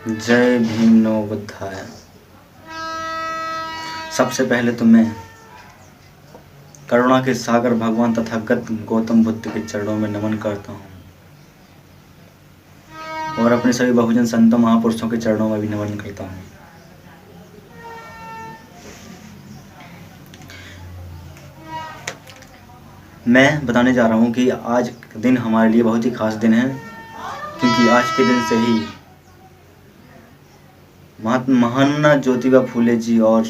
जय भीम नमो बुद्धाय। सबसे पहले तो मैं करुणा के सागर भगवान तथागत गौतम बुद्ध के चरणों में नमन करता हूँ और अपने सभी बहुजन संतों महापुरुषों के चरणों में भी नमन करता हूँ। मैं बताने जा रहा हूँ कि आज का दिन हमारे लिए बहुत ही खास दिन है, क्योंकि आज के दिन से ही महात्मा ज्योतिबा फूले जी और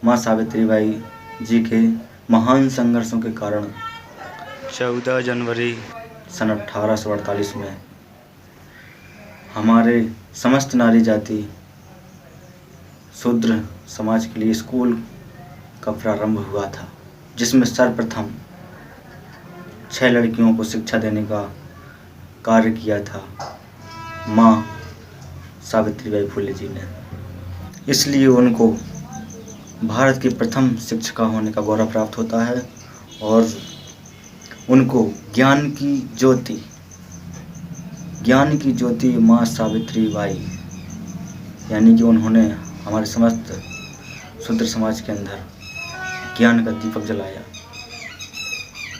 माँ सावित्रीबाई जी के महान संघर्षों के कारण 14 जनवरी सन 1848 में हमारे समस्त नारी जाति शूद्र समाज के लिए स्कूल का प्रारंभ हुआ था, जिसमें सर्वप्रथम 6 लड़कियों को शिक्षा देने का कार्य किया था माँ सावित्रीबाई फूले जी ने। इसलिए उनको भारत की प्रथम शिक्षिका होने का गौरव प्राप्त होता है और उनको ज्ञान की ज्योति माँ सावित्रीबाई, यानी कि उन्होंने हमारे समस्त शूद्र समाज के अंदर ज्ञान का दीपक जलाया।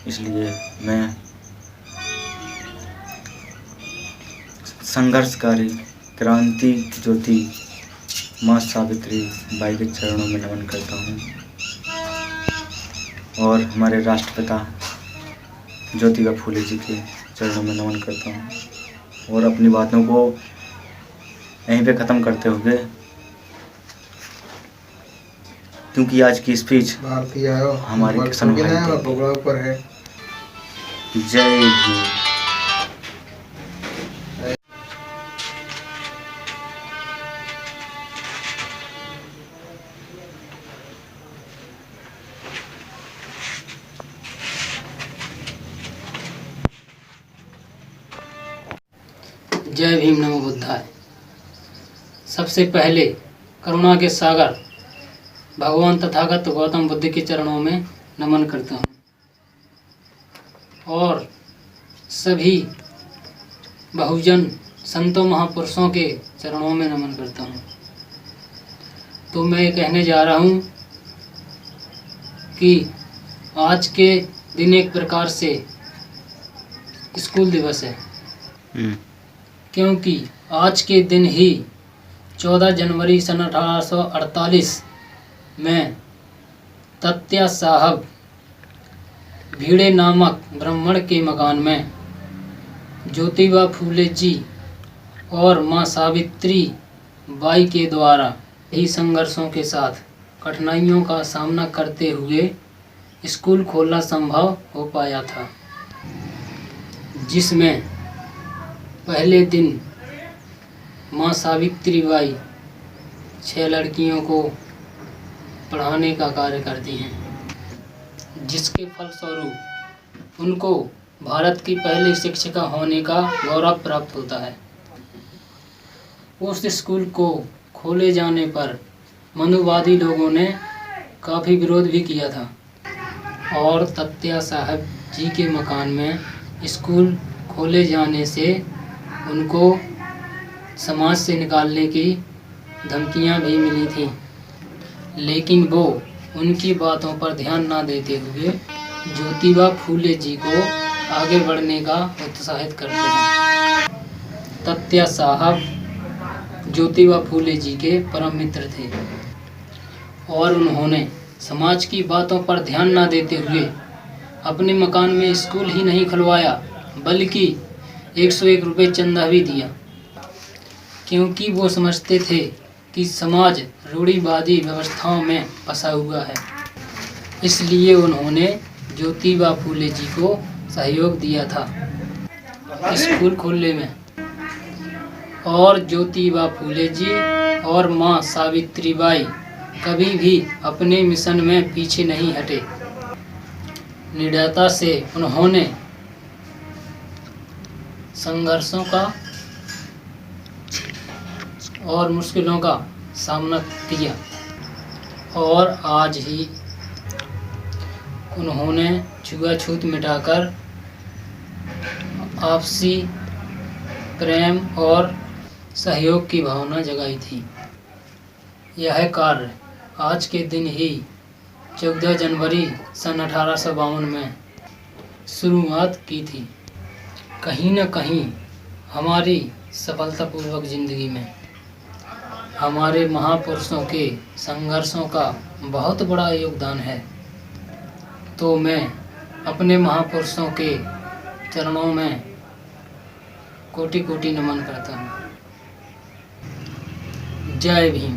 इसलिए मैं संघर्षकारी क्रांति ज्योति माँ सावित्रीबाई के चरणों में नमन करता हूँ और हमारे राष्ट्रपिता ज्योतिबा फूले जी के चरणों में नमन करता हूँ और अपनी बातों को यहीं पे ख़त्म करते हुए, क्योंकि आज की स्पीच हमारे किसान भाई है। जय भीम। जय भीम नमो बुद्धाय। सबसे पहले करुणा के सागर भगवान तथागत गौतम बुद्ध के चरणों में नमन करता हूँ और सभी बहुजन संतों महापुरुषों के चरणों में नमन करता हूँ। तो मैं कहने जा रहा हूँ कि आज के दिन एक प्रकार से स्कूल दिवस है, क्योंकि आज के दिन ही 14 जनवरी सन 1848 में तात्या साहब भीड़े नामक ब्राह्मण के मकान में ज्योतिबा फूले जी और माँ सावित्री बाई के द्वारा ही संघर्षों के साथ कठिनाइयों का सामना करते हुए स्कूल खोलना संभव हो पाया था, जिसमें पहले दिन माँ सावित्रीबाई 6 लड़कियों को पढ़ाने का कार्य करती हैं, जिसके फलस्वरूप उनको भारत की पहली शिक्षिका होने का गौरव प्राप्त होता है। उस स्कूल को खोले जाने पर मनुवादी लोगों ने काफ़ी विरोध भी किया था और तात्या साहब जी के मकान में स्कूल खोले जाने से उनको समाज से निकालने की धमकियां भी मिली थी, लेकिन वो उनकी बातों पर ध्यान ना देते हुए ज्योतिबा फूले जी को आगे बढ़ने का उत्साहित करते हैं। तात्या साहब ज्योतिबा फूले जी के परम मित्र थे और उन्होंने समाज की बातों पर ध्यान ना देते हुए अपने मकान में स्कूल ही नहीं खुलवाया, बल्कि 101 रुपये चंदा भी दिया, क्योंकि वो समझते थे कि समाज रूढ़िवादी व्यवस्थाओं में फंसा हुआ है। इसलिए उन्होंने ज्योतिबा फूले जी को सहयोग दिया था स्कूल खोलने में और ज्योतिबा फूले जी और माँ सावित्रीबाई कभी भी अपने मिशन में पीछे नहीं हटे। निडरता से उन्होंने संघर्षों का और मुश्किलों का सामना किया और आज ही उन्होंने छुआछूत मिटाकर आपसी प्रेम और सहयोग की भावना जगाई थी। यह कार्य आज के दिन ही 14 जनवरी सन 1852 में शुरुआत की थी। कहीं न कहीं हमारी सफलतापूर्वक ज़िंदगी में हमारे महापुरुषों के संघर्षों का बहुत बड़ा योगदान है। तो मैं अपने महापुरुषों के चरणों में कोटि कोटि नमन करता हूँ। जय भीम।